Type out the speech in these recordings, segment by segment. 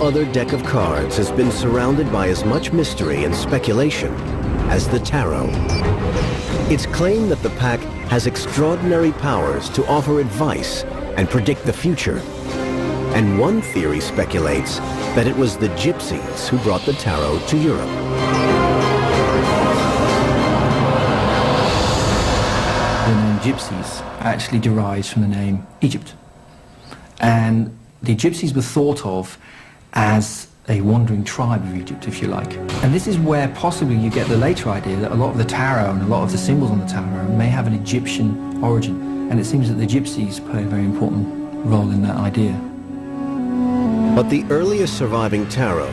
other deck of cards has been surrounded by as much mystery and speculation as the tarot. It's claimed that the pack has extraordinary powers to offer advice and predict the future. And one theory speculates that it was the gypsies who brought the tarot to Europe. The name gypsies actually derives from the name Egypt. And the gypsies were thought of as a wandering tribe of Egypt, if you like. And this is where possibly you get the later idea that a lot of the tarot and a lot of the symbols on the tarot may have an Egyptian origin. And it seems that the gypsies play a very important role in that idea. But the earliest surviving tarot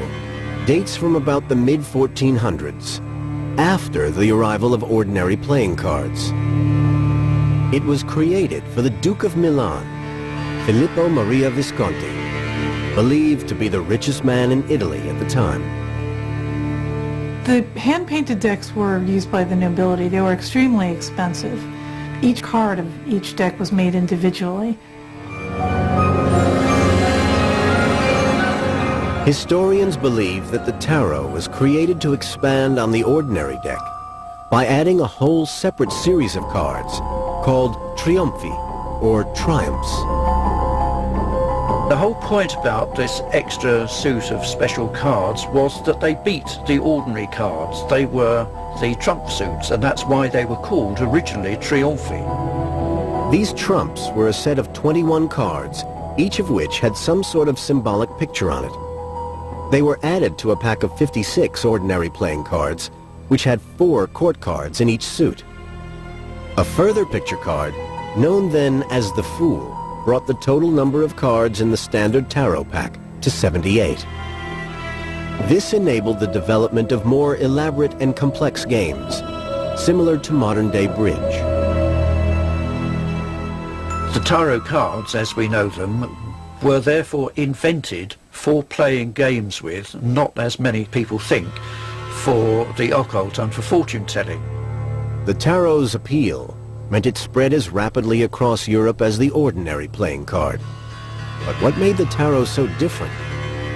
dates from about the mid-1400s, after the arrival of ordinary playing cards. It was created for the Duke of Milan, Filippo Maria Visconti, believed to be the richest man in Italy at the time. The hand-painted decks were used by the nobility. They were extremely expensive. Each card of each deck was made individually. Historians believe that the tarot was created to expand on the ordinary deck by adding a whole separate series of cards called triumphi, or triumphs. The whole point about this extra suit of special cards was that they beat the ordinary cards. They were the trump suits, and that's why they were called originally triumphi. These trumps were a set of 21 cards, each of which had some sort of symbolic picture on it. They were added to a pack of 56 ordinary playing cards, which had 4 court cards in each suit. A further picture card, known then as the Fool, brought the total number of cards in the standard tarot pack to 78. This enabled the development of more elaborate and complex games, similar to modern-day bridge. The tarot cards, as we know them, were therefore invented for playing games with, not as many people think, for the occult and for fortune-telling. The tarot's appeal meant it spread as rapidly across Europe as the ordinary playing card. But what made the tarot so different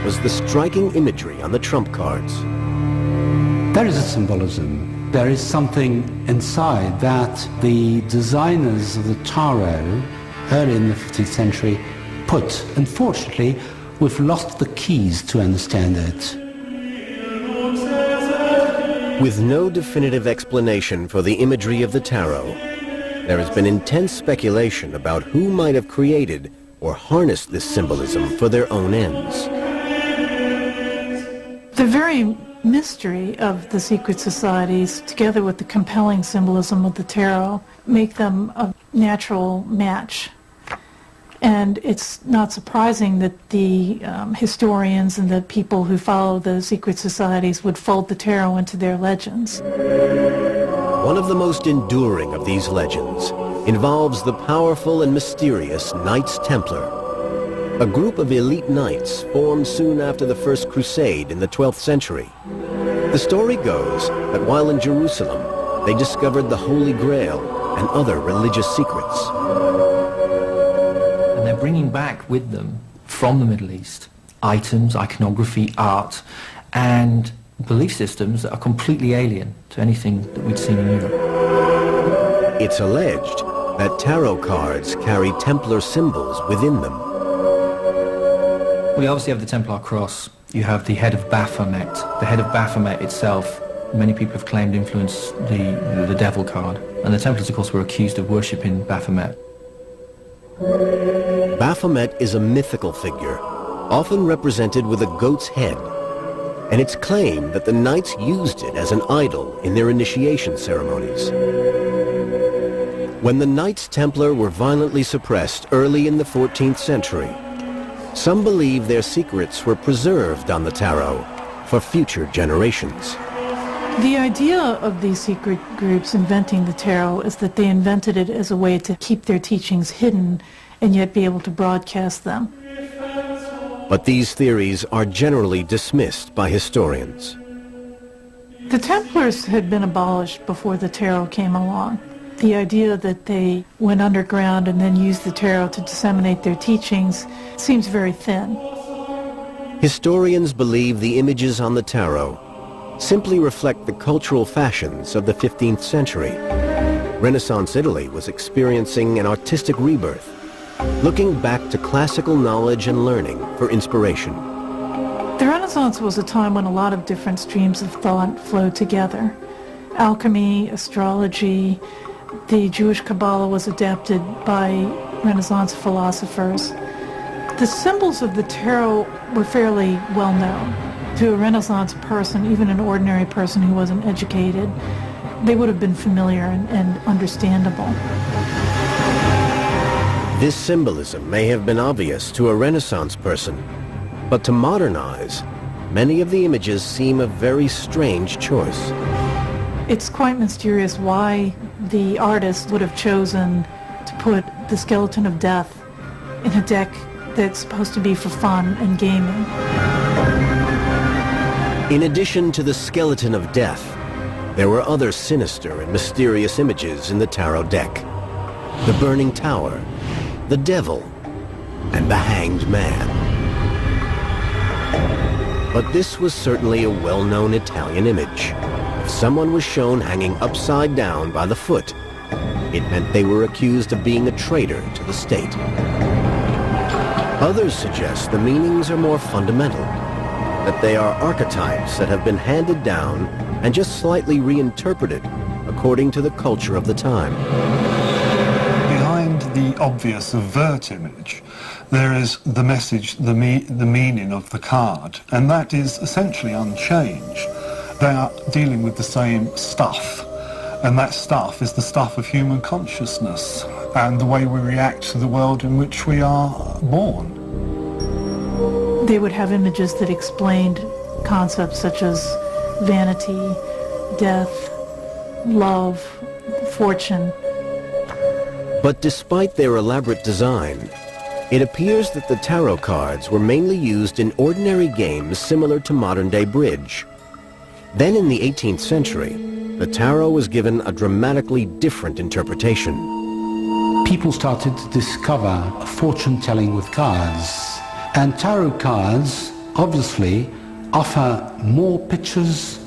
was the striking imagery on the trump cards. There is a symbolism. There is something inside that the designers of the tarot early in the 15th century put. Unfortunately, we've lost the keys to understand it. With no definitive explanation for the imagery of the tarot, there has been intense speculation about who might have created or harnessed this symbolism for their own ends. The very mystery of the secret societies, together with the compelling symbolism of the tarot, make them a natural match. And it's not surprising that the historians and the people who follow the secret societies would fold the tarot into their legends. One of the most enduring of these legends involves the powerful and mysterious Knights Templar, a group of elite knights formed soon after the First Crusade in the 12th century. The story goes that while in Jerusalem, they discovered the Holy Grail and other religious secrets. And they're bringing back with them, from the Middle East, items, iconography, art, and belief systems that are completely alien to anything that we'd seen in Europe. It's alleged that tarot cards carry Templar symbols within them. We obviously have the Templar cross. You have the head of Baphomet. The head of Baphomet itself, many people have claimed influenced the devil card. And the Templars, of course, were accused of worshipping Baphomet. Baphomet is a mythical figure, often represented with a goat's head. And it's claimed that the knights used it as an idol in their initiation ceremonies. When the Knights Templar were violently suppressed early in the 14th century, some believe their secrets were preserved on the tarot for future generations. The idea of these secret groups inventing the tarot is that they invented it as a way to keep their teachings hidden and yet be able to broadcast them. But these theories are generally dismissed by historians. The Templars had been abolished before the tarot came along. The idea that they went underground and then used the tarot to disseminate their teachings seems very thin. Historians believe the images on the tarot simply reflect the cultural fashions of the 15th century. Renaissance Italy was experiencing an artistic rebirth, looking back to classical knowledge and learning for inspiration. The Renaissance was a time when a lot of different streams of thought flowed together. Alchemy, astrology, the Jewish Kabbalah was adapted by Renaissance philosophers. The symbols of the tarot were fairly well known. To a Renaissance person, even an ordinary person who wasn't educated, they would have been familiar and understandable. This symbolism may have been obvious to a Renaissance person, but to modern eyes, many of the images seem a very strange choice. It's quite mysterious why the artist would have chosen to put the skeleton of death in a deck that's supposed to be for fun and gaming. In addition to the skeleton of death, there were other sinister and mysterious images in the tarot deck. The burning tower, the devil, and the hanged man. But this was certainly a well-known Italian image. If someone was shown hanging upside down by the foot, it meant they were accused of being a traitor to the state. Others suggest the meanings are more fundamental, that they are archetypes that have been handed down and just slightly reinterpreted according to the culture of the time. Behind the obvious overt image, there is the message, the meaning of the card, and that is essentially unchanged. They are dealing with the same stuff, and that stuff is the stuff of human consciousness and the way we react to the world in which we are born. They would have images that explained concepts such as vanity, death, love, fortune. But despite their elaborate design, it appears that the tarot cards were mainly used in ordinary games similar to modern-day bridge. Then in the 18th century, the tarot was given a dramatically different interpretation. People started to discover fortune-telling with cards. And tarot cards, obviously, offer more pictures,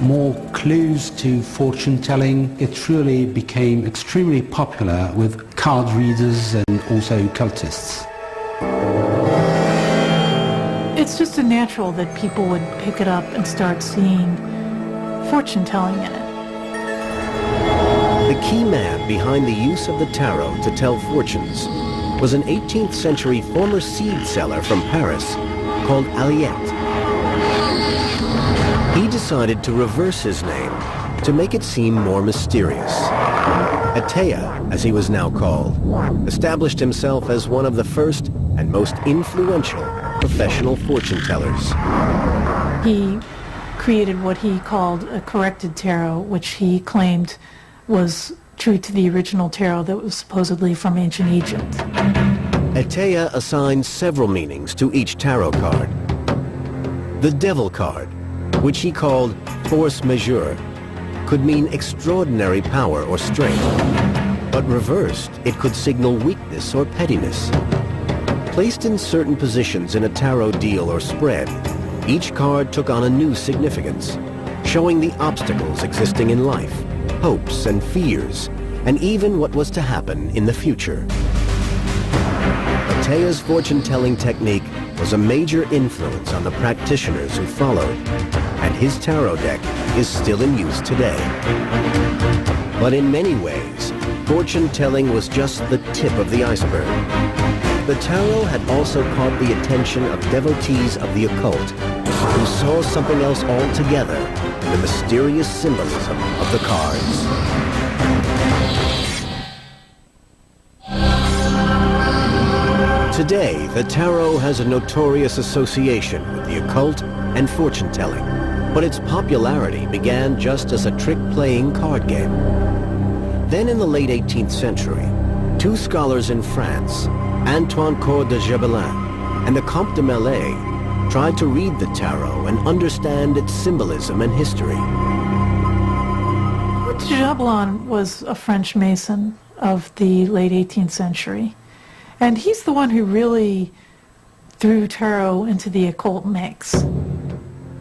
more clues to fortune-telling. It really became extremely popular with card readers and also occultists. It's just a natural that people would pick it up and start seeing fortune-telling in it. The key man behind the use of the tarot to tell fortunes was an 18th century former seed seller from Paris called Aliette. He decided to reverse his name to make it seem more mysterious. Atea, as he was now called, established himself as one of the first and most influential professional fortune tellers. He created what he called a corrected tarot, which he claimed was true to the original tarot that was supposedly from ancient Egypt. Atea assigned several meanings to each tarot card. The Devil card, which he called force majeure, could mean extraordinary power or strength, but reversed, it could signal weakness or pettiness. Placed in certain positions in a tarot deal or spread, each card took on a new significance, showing the obstacles existing in life, hopes and fears, and even what was to happen in the future. Atea's fortune-telling technique was a major influence on the practitioners who followed, and his tarot deck is still in use today. But in many ways, fortune-telling was just the tip of the iceberg. The tarot had also caught the attention of devotees of the occult, who saw something else altogether in the mysterious symbolism of the cards. Today, the tarot has a notorious association with the occult and fortune-telling, but its popularity began just as a trick-playing card game. Then in the late 18th century, two scholars in France, Antoine Coeur de Gébelin and the Comte de Melay, tried to read the tarot and understand its symbolism and history. Gébelin was a French Mason of the late 18th century, and he's the one who really threw tarot into the occult mix.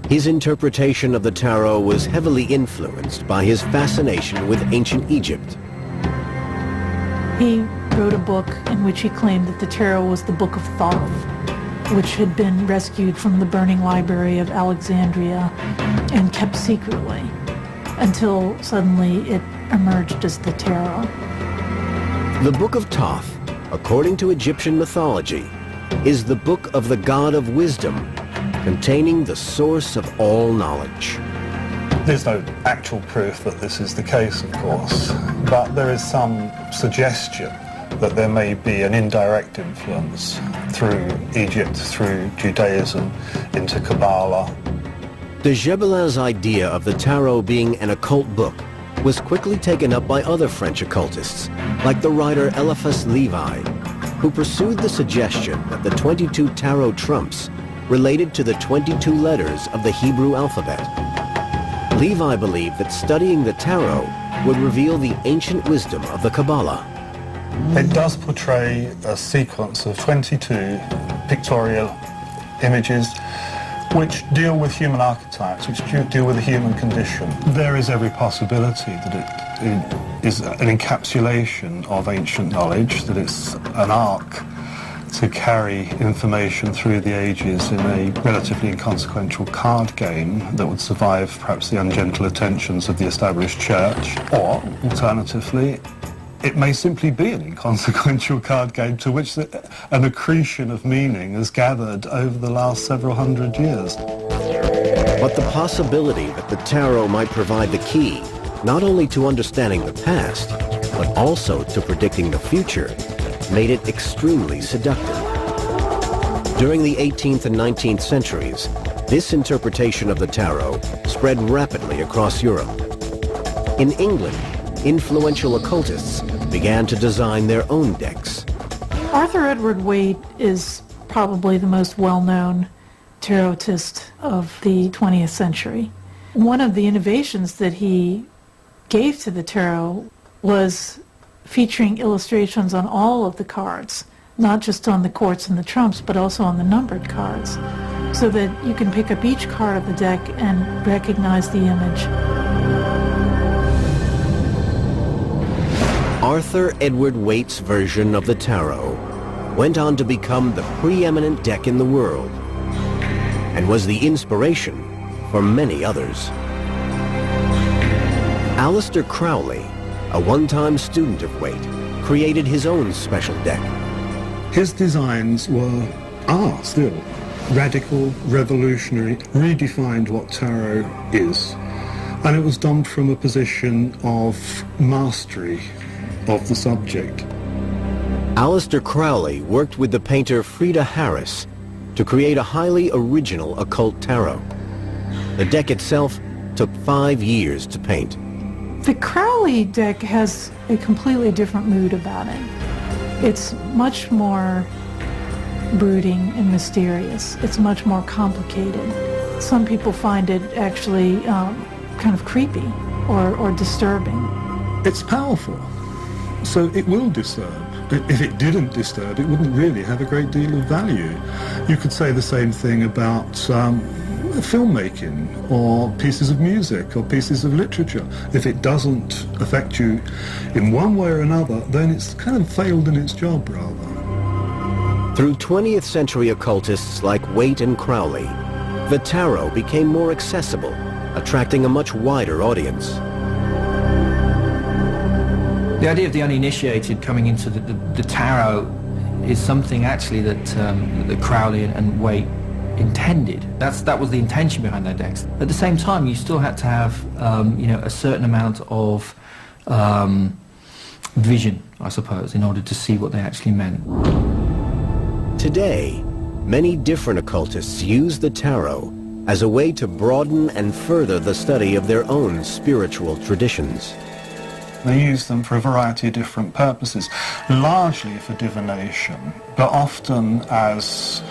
His interpretation of the tarot was heavily influenced by his fascination with ancient Egypt. He wrote a book in which he claimed that the tarot was the Book of Thoth, which had been rescued from the burning library of Alexandria and kept secretly until suddenly it emerged as the tarot. The Book of Thoth, according to Egyptian mythology, is the book of the god of wisdom, containing the source of all knowledge. There's no actual proof that this is the case, of course, but there is some suggestion that there may be an indirect influence through Egypt, through Judaism, into Kabbalah. De Gebelin's idea of the tarot being an occult book was quickly taken up by other French occultists, like the writer Eliphas Levi, who pursued the suggestion that the 22 tarot trumps related to the 22 letters of the Hebrew alphabet. Levi believed that studying the tarot would reveal the ancient wisdom of the Kabbalah. It does portray a sequence of 22 pictorial images which deal with human archetypes, which deal with the human condition. There is every possibility that it is an encapsulation of ancient knowledge, that it's an arc to carry information through the ages in a relatively inconsequential card game that would survive perhaps the ungentle attentions of the established church. Or, alternatively, it may simply be an inconsequential card game to which an accretion of meaning has gathered over the last several hundred years. But the possibility that the tarot might provide the key, not only to understanding the past, but also to predicting the future, made it extremely seductive. During the 18th and 19th centuries, this interpretation of the tarot spread rapidly across Europe. In England, influential occultists began to design their own decks. Arthur Edward Waite is probably the most well-known tarotist of the 20th century. One of the innovations that he gave to the tarot was featuring illustrations on all of the cards, not just on the courts and the trumps, but also on the numbered cards, so that you can pick up each card of the deck and recognize the image. Arthur Edward Waite's version of the tarot went on to become the preeminent deck in the world and was the inspiration for many others. Aleister Crowley, a one-time student of Waite, created his own special deck. His designs are still radical, revolutionary, redefined what tarot is. And it was done from a position of mastery of the subject. Aleister Crowley worked with the painter Frieda Harris to create a highly original occult tarot. The deck itself took 5 years to paint. The Crowley deck has a completely different mood about it. It's much more brooding and mysterious. It's much more complicated. Some people find it actually kind of creepy or disturbing. It's powerful, so it will disturb. If it didn't disturb, it wouldn't really have a great deal of value. You could say the same thing about filmmaking or pieces of music or pieces of literature. If it doesn't affect you in one way or another, then it's kind of failed in its job, rather. Through 20th century occultists like Waite and Crowley, the tarot became more accessible, attracting a much wider audience. The idea of the uninitiated coming into the tarot is something actually that Crowley and Waite intended. That was the intention behind their decks. At the same time, you still had to have a certain amount of vision, I suppose, in order to see what they actually meant. Today, many different occultists use the tarot as a way to broaden and further the study of their own spiritual traditions. They use them for a variety of different purposes, largely for divination, but often as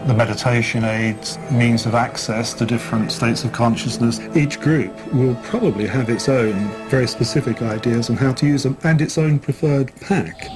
the meditation aids, means of access to different states of consciousness. Each group will probably have its own very specific ideas on how to use them and its own preferred pack.